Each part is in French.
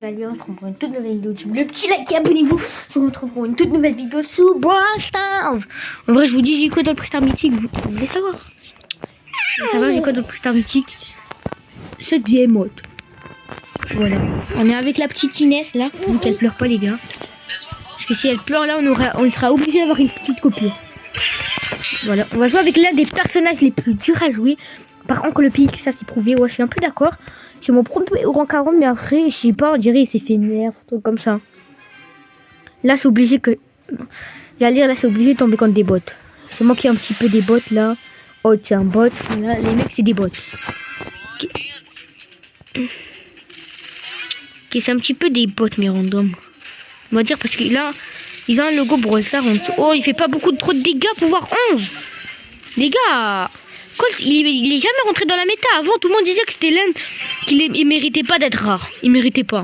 Salut, on se retrouve pour une toute nouvelle vidéo de le petit like et abonnez-vous. On se retrouve pour une toute nouvelle vidéo sur Brawl Stars. En vrai, je vous dis, j'ai quoi dans le Prestar mythique, vous voulez savoir? Ça va, j'ai quoi dans le Prestar mythique? Cette vieille mode. Voilà. On est avec la petite Inès là, vu qu'elle pleure pas les gars. Parce que si elle pleure là, on sera obligé d'avoir une petite coupure. Voilà, on va jouer avec l'un des personnages les plus durs à jouer. Par contre, le pic, ça c'est prouvé. Ouais, je suis un peu d'accord. C'est mon premier au rang 40, mais après, je sais pas, on dirait il s'est fait nerf, un truc comme ça. Là, c'est obligé que. J'allais dire, là, c'est obligé de tomber contre des bots. C'est moi qui ai un petit peu des bots là. Oh, c'est un bot. Là, les mecs, c'est des bots. Ok, c'est un petit peu des bots, mais random. On va dire parce que là, ils ont un logo Brawl Stars. Oh, il fait pas trop de dégâts, pouvoir 11. Les gars. Colt, il est jamais rentré dans la méta. Avant, tout le monde disait que c'était l'un qu'il méritait pas d'être rare. Il méritait pas.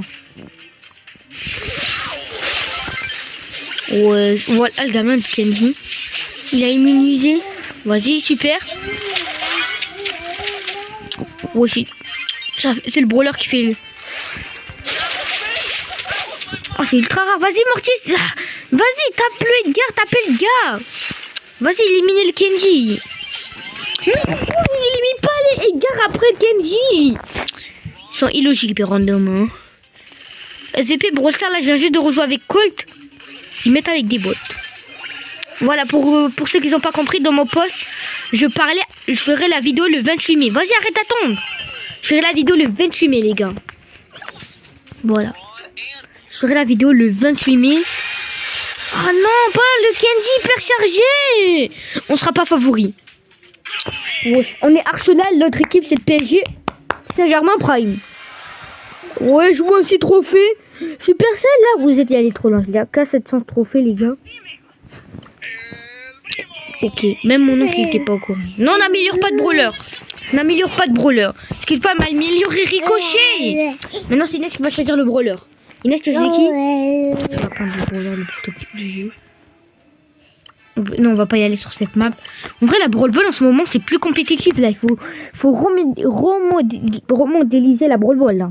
Ouais, voilà le gamin de Kenji. Il a immunisé. Vas-y, super. Ouais, c'est le brawler qui fait le... Oh, c'est ultra rare. Vas-y, Mortis. Vas-y, tape le Edgar, tape le gars. Vas-y, éliminez le Kenji. Mais pourquoi vous éliminez pas les Edgar après Kenji? Ils sont illogiques et random. Hein. SVP Brawl Stars, là, je viens juste de rejouer avec Colt. Ils mettent avec des bots. Voilà, pour ceux qui n'ont pas compris, dans mon post, je ferai la vidéo le 28 mai. Vas-y, arrête d'attendre. Je ferai la vidéo le 28 mai, les gars. Voilà. Je ferai la vidéo le 28 mai. Ah non, pas le Kenji hyper chargé. On sera pas favori. Ouais, on est Arsenal, l'autre équipe c'est le PSG Saint-Germain Prime. Ouais, je vois aussi trophée. Supercell là, vous êtes allés trop loin. Il y a qu'à 700 trophées les gars. Ok, même mon oncle il était pas au courant. Non, on n'améliore pas de brawler. On n'améliore pas de brawler. Parce qu'il faut améliorer Ricochet. Maintenant c'est Inès qui va choisir le brawler. Inès, tu choisis qui? On va prendre le brawler le plus toxique du jeu. Non, on va pas y aller sur cette map. En vrai, la Brawl Ball en ce moment, c'est plus compétitif. Là, il faut remodéliser la Brawl Ball. Là.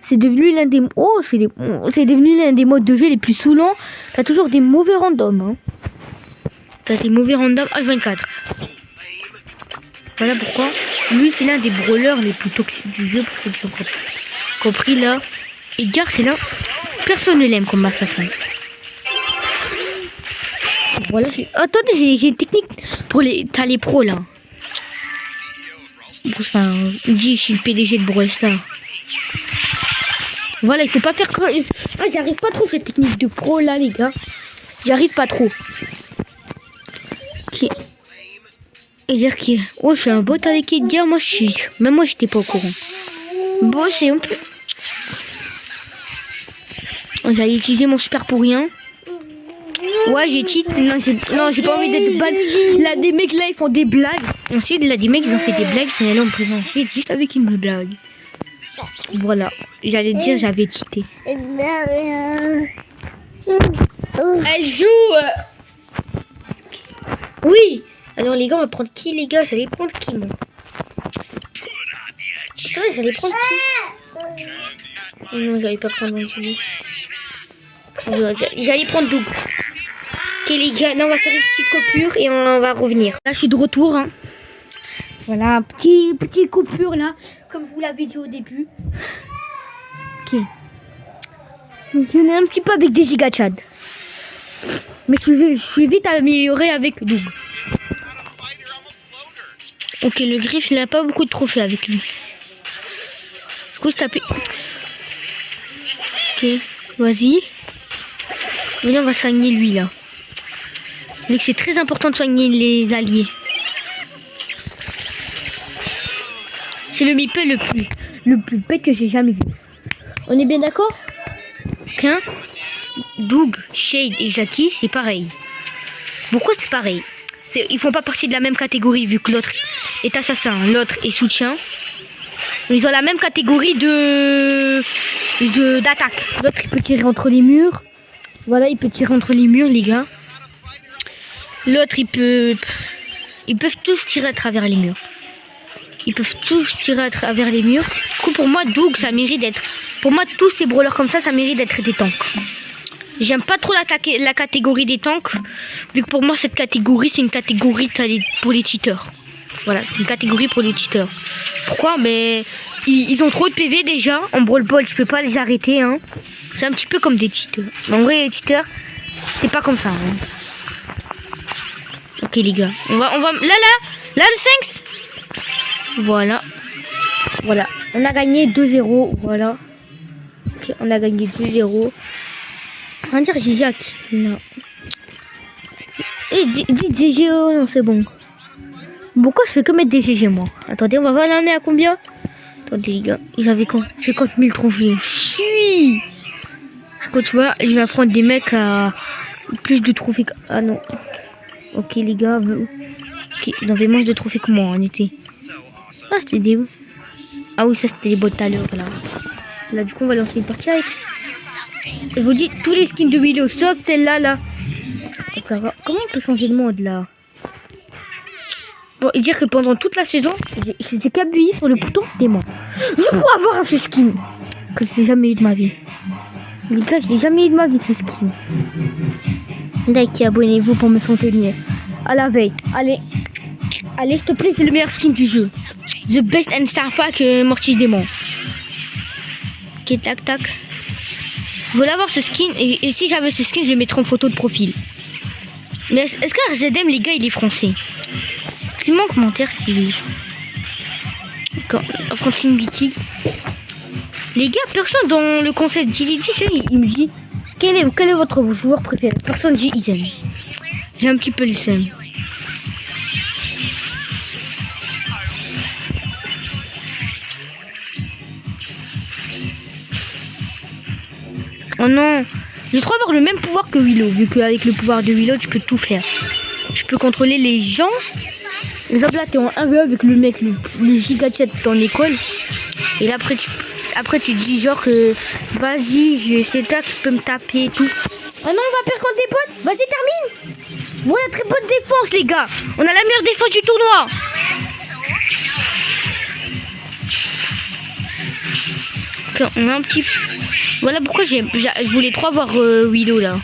C'est devenu l'un des... Oh, c'est devenu l'un des modes de jeu les plus saoulants. T'as toujours des mauvais randoms. Hein. T'as des mauvais randoms H24. Voilà pourquoi. Lui, c'est l'un des brawlers les plus toxiques du jeu. Pour ceux qui ont compris là. Edgar, c'est là. Personne ne l'aime comme assassin. Voilà, attendez, j'ai une technique pour t'as les pros là. Pour ça, je suis le PDG de Brawl Stars. Voilà, il faut pas faire quand... Ah, j'arrive pas trop cette technique de pro là, les gars. J'arrive pas trop. Ok. Edgar qui... Oh, je suis un bot avec Edgar, moi je suis... Même moi j'étais pas au courant. Bon, c'est un peu... Oh, j'allais utiliser mon super pour rien. Ouais, j'ai cheat. Non, j'ai pas envie d'être bad. Là, des mecs là, ils font des blagues. Ensuite, là, des mecs, ils ont fait des blagues. C'est là, on présente ensuite, juste avec une blague. Voilà. J'allais dire, j'avais cheaté. Elle joue. Oui. Alors, les gars, on va prendre qui, les gars? J'allais prendre qui, moi? Attends, j'allais prendre qui? Non, j'allais pas prendre qui. J'allais prendre Doug. Ok les gars, là on va faire une petite coupure et on va revenir. Là je suis de retour. Hein. Voilà, petite coupure là, comme vous l'avez dit au début. Ok. Donc on est un petit peu avec des giga Chad. Mais je suis vite amélioré avec Doug. Ok, le Griff il n'a pas beaucoup de trophées avec lui. Du coup, taper. Ok, vas-y. Et là on va soigner lui là. Mais c'est très important de soigner les alliés. C'est le meeple le plus bête que j'ai jamais vu. On est bien d'accord? Qu'un Doug, Shade et Jackie, c'est pareil. Pourquoi c'est pareil? Ils font pas partie de la même catégorie vu que l'autre est assassin, l'autre est soutien. Ils ont la même catégorie d'attaque. L'autre il peut tirer entre les murs. Voilà, il peut tirer entre les murs les gars. L'autre, ils peuvent tous tirer à travers les murs. Du coup, pour moi, Doug, ça mérite d'être Pour moi, tous ces brawlers comme ça mérite d'être des tanks. J'aime pas trop la catégorie des tanks, vu que pour moi, cette catégorie, c'est une catégorie pour les cheaters. Voilà, c'est une catégorie pour les cheaters. Pourquoi? Mais ils ont trop de PV déjà. En Brawl Ball, je peux pas les arrêter. Hein. C'est un petit peu comme des cheaters. Mais en vrai, les cheaters, c'est pas comme ça. Hein. Ok, les gars. On va... Là, le Sphinx. Voilà. Voilà. On a gagné 2-0. Voilà. Ok, on a gagné 2-0. On va dire GG à qui là. Et dites GG, oh non, c'est bon. Pourquoi je fais que mettre des GG moi? Attendez, on va voir l'année à combien? Attendez les gars, il avait quand 50 000 trophées. Chut. Quand tu vois, je vais affronter des mecs à plus de trophées que... Ah non. Ok les gars, ok, ils avaient moins de trophées que moi en été. Ah c'était des... Ah oui, ça c'était les bots tout à l'heure là. Là du coup on va lancer une partie avec. Je vous dis tous les skins de Willow sauf celle-là là. Attends, comment on peut changer de mode là? Bon, et dire que pendant toute la saison, j'étais qu'appuyé sur le bouton démon. Je pourrais avoir ce skin que je n'ai jamais eu de ma vie. Les gars, je n'ai jamais eu de ma vie ce skin. Like et abonnez-vous pour me soutenir. À la veille. Allez, s'il te plaît, c'est le meilleur skin du jeu. The best and star pack Mortis Démon. Ok, tac, tac. Je voulais avoir ce skin et si j'avais ce skin, je le mettrais en photo de profil. Mais est-ce que RZM, les gars, il est français? Dis-moi en commentaire si... Quand Franklin BT. Les gars, personne dans le concept d'Ility, il me dit quel est votre joueur préféré? Personne dit Izen. J'ai un petit peu le seum. Oh non, je trouve avoir le même pouvoir que Willow, vu qu'avec le pouvoir de Willow, tu peux tout faire. Tu peux contrôler les gens. Par exemple, là, t'es en 1v1 avec le mec, le giga chat dans l'école. Et là, après, tu dis genre que vas-y, c'est toi qui peux me taper et tout. Oh non, on va perdre contre des potes. Vas-y, termine. Voilà, très bonne défense, les gars. On a la meilleure défense du tournoi. Ok, on a un petit... Voilà pourquoi je voulais trop avoir Willow, là.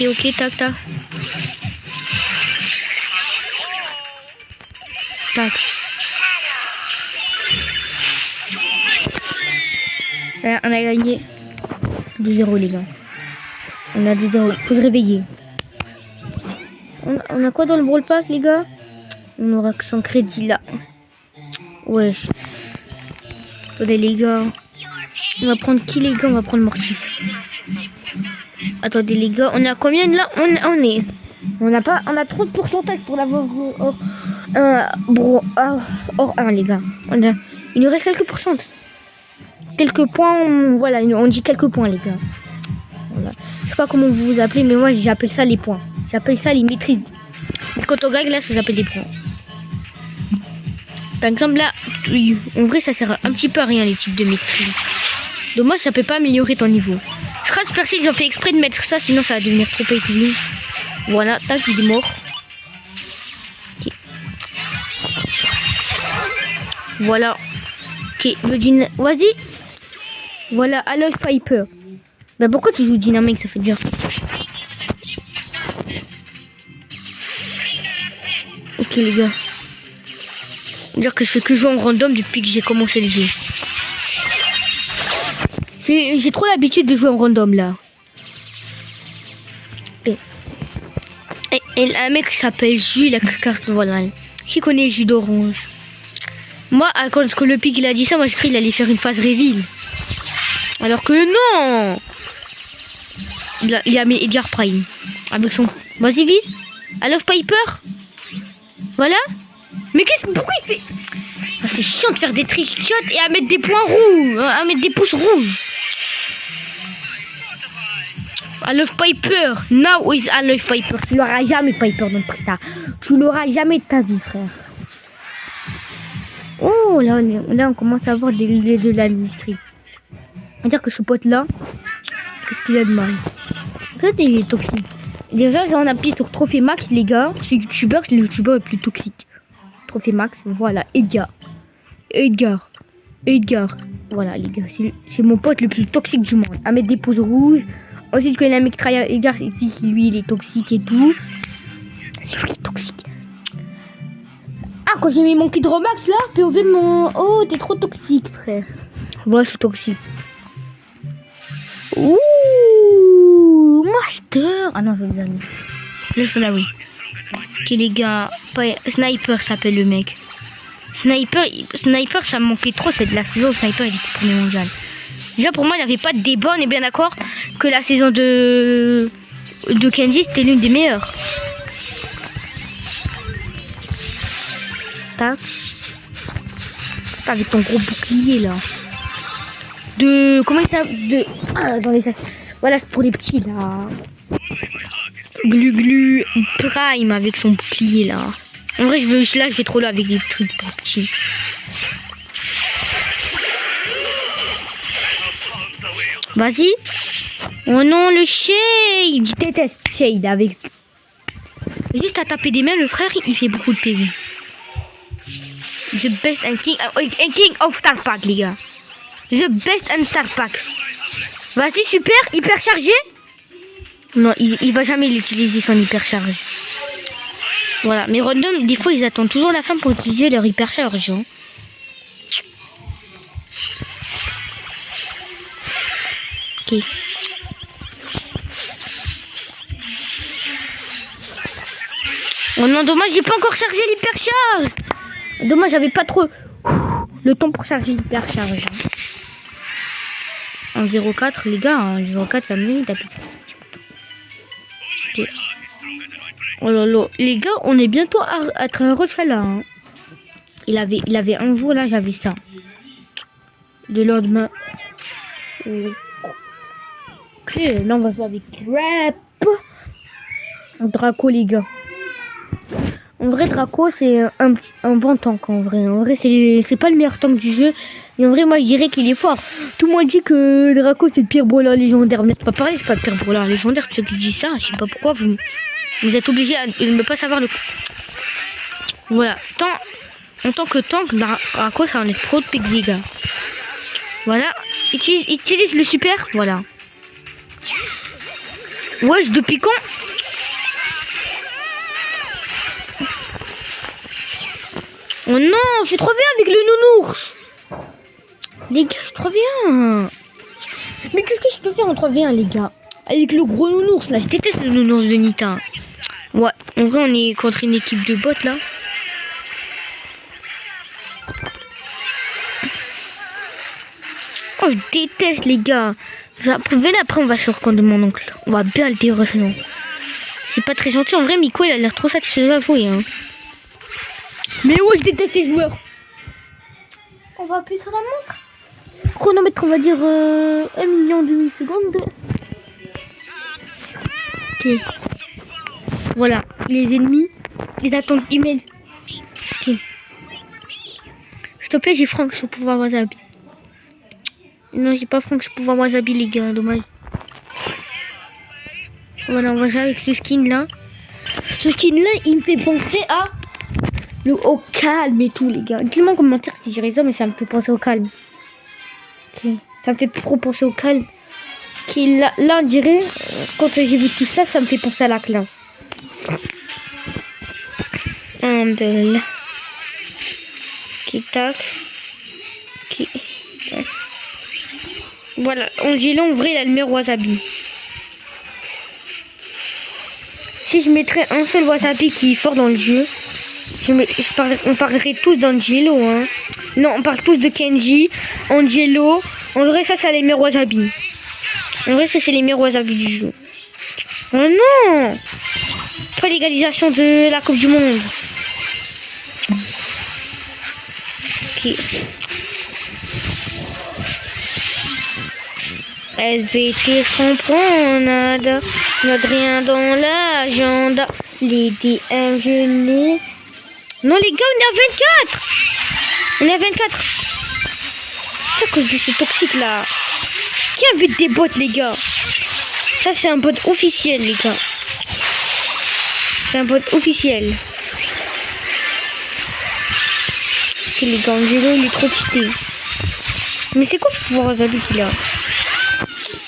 Ok, tac, tac. Tac. On a gagné 2-0 les gars. On a 2-0. Il faut se réveiller. On a quoi dans le Brawl Pass les gars? On aura que son crédit là. Wesh. Attendez les gars. On va prendre qui les gars? On va prendre Mortis. Attendez les gars. On a combien là? On a trop de pourcentage pour l'avoir hors 1 les gars. Il nous reste quelques pourcents. Quelques points, voilà, on dit quelques points les gars. Voilà. Je sais pas comment vous vous appelez, mais moi j'appelle ça les points. J'appelle ça les maîtrises. Quand on gagne là, ça s'appelle des points. Par exemple là, oui, en vrai ça sert un petit peu à rien les types de maîtrise. Dommage, ça peut pas améliorer ton niveau. Je crois que Percy ils ont fait exprès de mettre ça, sinon ça va devenir trop pay to win. Voilà, tac, il est mort. Ok. Voilà. Ok, le vas-y. Voilà, Aloy Piper. Bah pourquoi tu joues Dynamite, ça fait dire. Ok les gars. Dire que je fais que jouer en random depuis que j'ai commencé le jeu. J'ai trop l'habitude de jouer en random là. Et un mec qui s'appelle Jules, la carte, voilà. Qui connaît Jus d'orange? Moi, quand le pic il a dit ça, moi je crie qu'il allait faire une phase reveal. Alors que non. Il a mis Edgar Prime. Avec son... Vas-y, vise. I love Piper. Voilà. Mais pourquoi il fait... Ah, c'est chiant de faire des trickshots et à mettre des points rouges. À mettre des pouces rouges. I love Piper. Now is I love Piper. Tu l'auras jamais Piper dans le Presta. Tu l'auras jamais de ta vie, frère. Oh, là on commence à avoir de l'industrie. On va dire que ce pote-là, qu'est-ce qu'il a de mal? Regardez, il est toxique. Déjà, on appuie sur Trophée Max, les gars. C'est le youtubeur le plus toxique. Trophée Max, voilà, Edgar. Edgar. Voilà, les gars, c'est mon pote le plus toxique du monde. À mettre des pouces rouges. Ensuite, quand il y a un mec qui travaille avec Edgar, c'est dit que lui, il est toxique et tout. C'est lui qui est toxique. Ah, quand j'ai mis mon kit Romax là, POV mon... Oh, t'es trop toxique, frère. Moi, je suis toxique. Ouh, Master. Ah non, je vais le donner. Laisse là, oui. Ok, les gars, Sniper s'appelle le mec. Sniper, ça me manquait trop, c'est de la saison. Sniper, il était premier mondial. Déjà, pour moi, il n'y avait pas de débat, on est bien d'accord que la saison de Kenji, c'était l'une des meilleures. Tac. Avec ton gros bouclier, là. Comment ça... dans les... Voilà, pour les petits, là. Glu Prime avec son bouclier, là. En vrai, là, j'ai trop là avec des trucs pour petits. Vas-y. Oh non, le shade. Je déteste shade avec... Juste à taper des mains, le frère, il fait beaucoup de PV. The best and king of Star Pack, les gars. The best and Star Pack. Vas-y, super, hyper chargé. Non, il va jamais l'utiliser son hyper charge. Voilà, mais random, des fois, ils attendent toujours la fin pour utiliser leur hyper charge. Hein. Ok. Oh non, dommage, j'ai pas encore chargé l'hyper charge. Dommage, j'avais pas trop le temps pour charger l'hyper charge. En 0,4, les gars, en 0,4, ça me tape. Okay. Oh là là, les gars, on est bientôt à être refait là. Hein. Il avait un jour là, j'avais ça. Le lendemain. Ok, là on va jouer avec Trap. Draco, les gars. En vrai, Draco, c'est un bon tank en vrai. En vrai, c'est pas le meilleur tank du jeu. Mais en vrai, moi, je dirais qu'il est fort. Tout le monde dit que Draco, c'est le pire brawler légendaire. Mais c'est pas pareil, c'est pas le pire brawler légendaire. Ceux qui disent ça, je sais pas pourquoi. Vous êtes obligés de ne pas savoir le... Voilà. En tant que tank, Draco, ça enlève trop de pics, les gars. Voilà. Utilise le super. Voilà. Wesh, depuis quand? Oh non, je suis trop bien avec le nounours. Les gars, je suis trop bien. Mais qu'est-ce que je peux faire en 3v1, les gars? Avec le gros nounours, là. Je déteste le nounours de Nita. Ouais, en vrai, on est contre une équipe de bots, là. Oh, je déteste, les gars. Venez après, on va sur le compte de mon oncle. On va bien le déroger, non. C'est pas très gentil. En vrai, Miko, il a l'air trop satisfait de la jouer, hein. Mais ouais, je déteste ces joueurs. On va appuyer sur la montre. Chronomètre, on va dire 1 million de millisecondes. Ok. Voilà, les ennemis, ils attendent email. Ok. S'il te plaît, j'ai Franck sur pouvoir wasabi. Non, j'ai pas Franck sur pouvoir wasabi, les gars, dommage. Voilà, on va jouer avec ce skin là. Ce skin là, il me fait penser à au calme et tout, les gars. Dites-moi en commentaire si j'ai raison, mais ça me fait penser au calme. Ok, ça me fait trop penser au calme. Ok, là on dirait, quand j'ai vu tout ça, ça me fait penser à la classe. Là. Ok, tac. Ok. Voilà, Angelo, en vrai, il a le meilleur wasabi. Si je mettrais un seul wasabi qui est fort dans le jeu, on parlerait tous d'Angelo, hein. Non, on parle tous de Kenji, Angelo. En vrai, ça, c'est les meilleurs wasabi. En vrai, ça, c'est les meilleurs wasabi du jeu. Oh non! Pas l'égalisation de la Coupe du Monde. Ok. SVT comprendre, notre rien dans l'agenda. Les DM gelés. Non les gars, on est à 24. On est à 24. C'est à cause de ce toxique là. Qui invite des bots les gars? Ça c'est un bot officiel les gars. C'est un bot officiel. Ok les gars, Angelo il est trop cheaté. Mais c'est quoi ce pouvoir Wasabi qu'il a?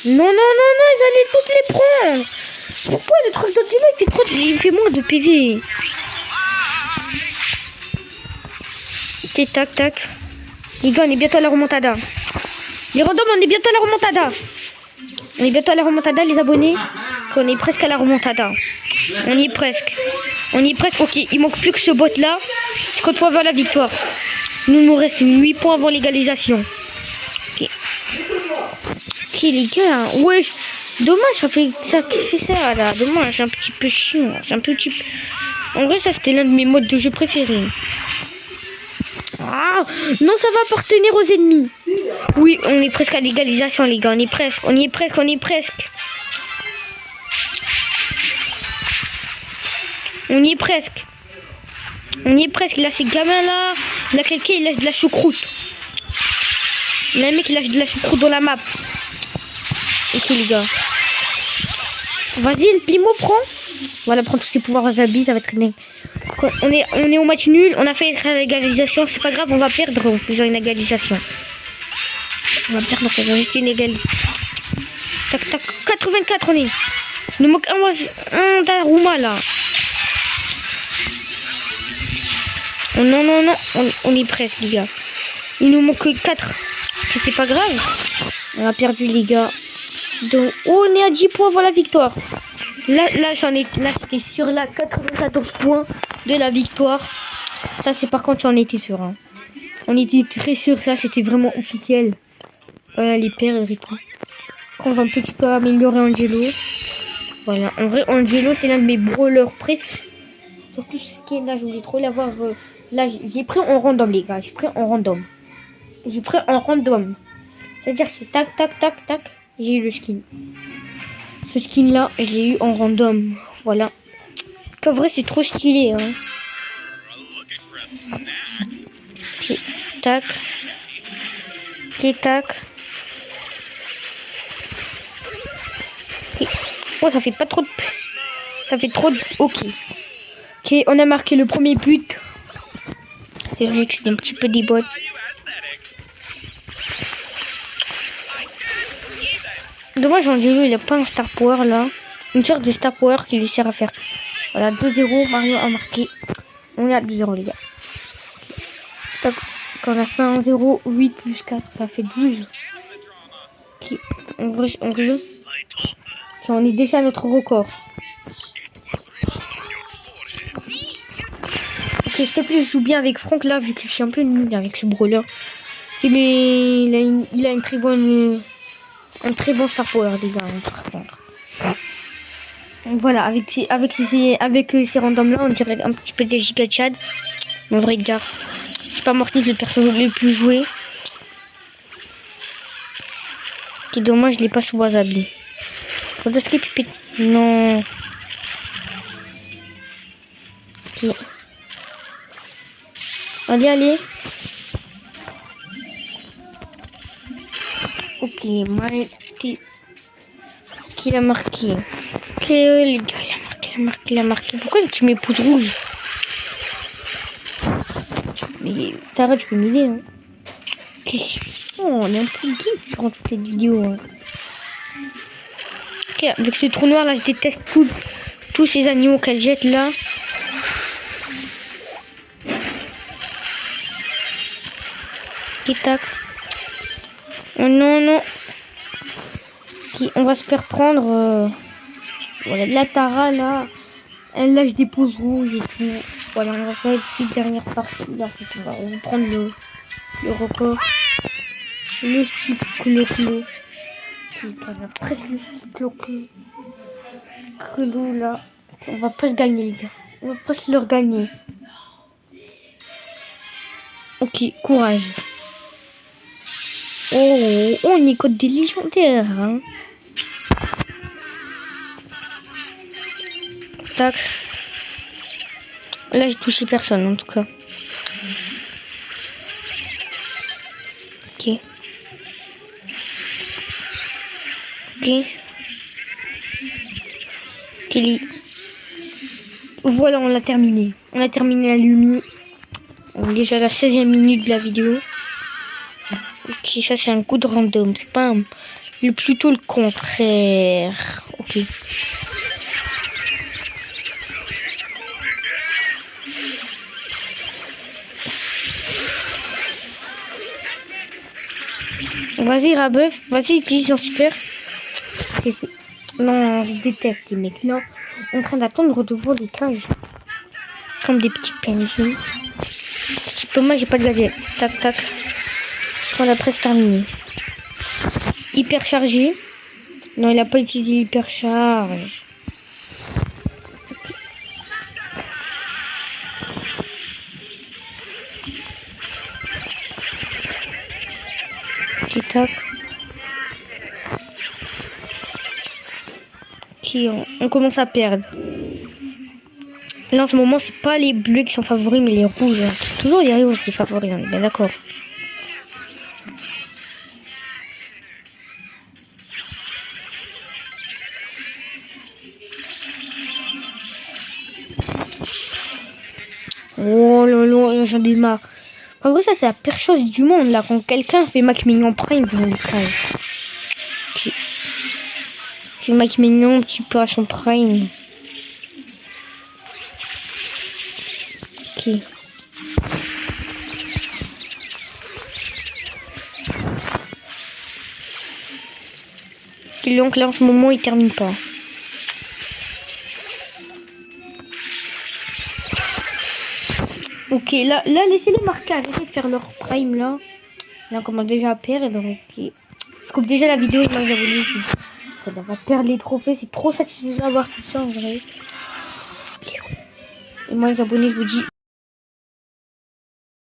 Non, ils allaient tous les prendre. Pourquoi le truc d'Odzilla il fait moins de PV? Ok, tac. Les gars, on est bientôt à la remontada. Les randoms, on est bientôt à la remontada. On est bientôt à la remontada, les abonnés. On est presque à la remontada. On y est presque. Ok, il manque plus que ce bot là. 50 points vers la victoire. Nous reste 8 points avant l'égalisation. Ok, les gars. Wesh. Dommage, ça fait ça là. Dommage, un petit peu chiant. En vrai, ça c'était l'un de mes modes de jeu préférés. Ah, non, ça va appartenir aux ennemis. Oui, on est presque à l'égalisation, les gars. On y est presque. On y est presque. Là, ces gamins-là. Là, quelqu'un, il lâche de la choucroute. Il y a un mec qui lâche de la choucroute dans la map. Ok, les gars. Vas-y, le Pimo prend. Voilà, prend tous ses pouvoirs Wasabi, ça va être bien. On est au match nul, on a fait une égalisation, c'est pas grave, on va perdre en faisant une égalisation. On va perdre en faisant juste une égalisation. Tac, 84 on est. Il nous manque un Daruma là. Oh, non, on est presque les gars. Il nous manque 4. C'est pas grave. On a perdu les gars. Donc on est à 10 points avant la victoire. Là c'était sur la 94 points de la victoire. Ça c'est par contre j'en étais sûr. Hein. On était très sûr, ça c'était vraiment officiel. Voilà les perdre et tout. On va un petit peu améliorer Angelo. Voilà, en vrai Angelo c'est l'un de mes brawlers préférés. Surtout ce qui est là, je voulais trop l'avoir. Là j'ai pris en random les gars, j'ai pris en random. C'est-à-dire c'est tac. J'ai eu le skin. Ce skin là, je l'ai eu en random. Voilà. En vrai, c'est trop stylé. Hein. Okay. Tac. Okay. Oh, ça fait pas trop de... Ça fait trop de... Ok, on a marqué le premier but. C'est vrai que c'est un petit peu des bots. Dommage, Angelo, il a pas un star power là. Une sorte de star power qui lui sert à faire. Voilà, 2-0, Mario a marqué. On est à 2-0 les gars. Tac. Quand on a fait 1-0, 8 plus 4, ça fait 12. Okay. On est déjà à notre record. Ok, s'il te plaît, je joue bien avec Franck là, vu que je suis un peu nul avec ce brawler. Il a une très bonne... Un très bon star power les gars, par contre. Voilà, avec ces randoms là, on dirait un petit peu des giga chad. Mais en vrai gars, c'est pas Mortis le personnage le plus joué. Qui est dommage, je l'ai pas sous Wasabi. Non. Ok. Allez. Ok, qui a marqué. Ok, les gars, il a marqué. Pourquoi tu mets poudre rouge? Mais t'arrêtes, tu peux m'aider. Hein. Oh, on est un peu geek durant toute cette vidéo. Hein. Ok, avec ce trou noir là, je déteste tous ces animaux qu'elle jette là. Ok, tac. Oh non. Okay, on va se faire prendre. Voilà, la Tara là, elle lâche des pauses rouges et tout. Voilà, on va faire une petite dernière partie là. On va prendre le record. Le stick clo. Presque le stick clo là. On va pas se gagner les gars. On va pas se le regagner. Ok, courage. Oh, on est code des légendaires. Hein. Tac. Là, j'ai touché personne en tout cas. Ok. Kelly. Voilà, on l'a terminé. On a terminé la Lumi. On est déjà à la 16e minute de la vidéo. Ok. Ok, ça c'est un coup de random. C'est pas plutôt le contraire. Ok. Vas-y, Rabeuf. Vas-y, utilise un super. Non, je déteste les mecs. Là, en train d'attendre devant les cages. Comme des petits PNJ. Petit peu, moi j'ai pas de gazette. Tac, tac. On a presque terminé. Hyper chargé. Non, il a pas utilisé l'hyper charge. Ok, tac. Ok, on commence à perdre. Là en ce moment c'est pas les bleus qui sont favoris mais les rouges. C'est toujours les rouges qui sont favoris, on est bien d'accord. Oh là là, j'en ai marre. En vrai ça c'est la pire chose du monde là quand quelqu'un fait Mac Mignon Prime dans le prime. Ok. C'est Mac Mignon un petit peu à son prime. Ok. Et donc là en ce moment il termine pas. Ok, là laissez-les marquer, arrêtez de faire leur prime là. Là on commence déjà à perdre donc ok. Je coupe déjà la vidéo et moi j'abonne. On va perdre les trophées, c'est trop satisfaisant d'avoir tout ça en vrai. Et moi les abonnés je vous dis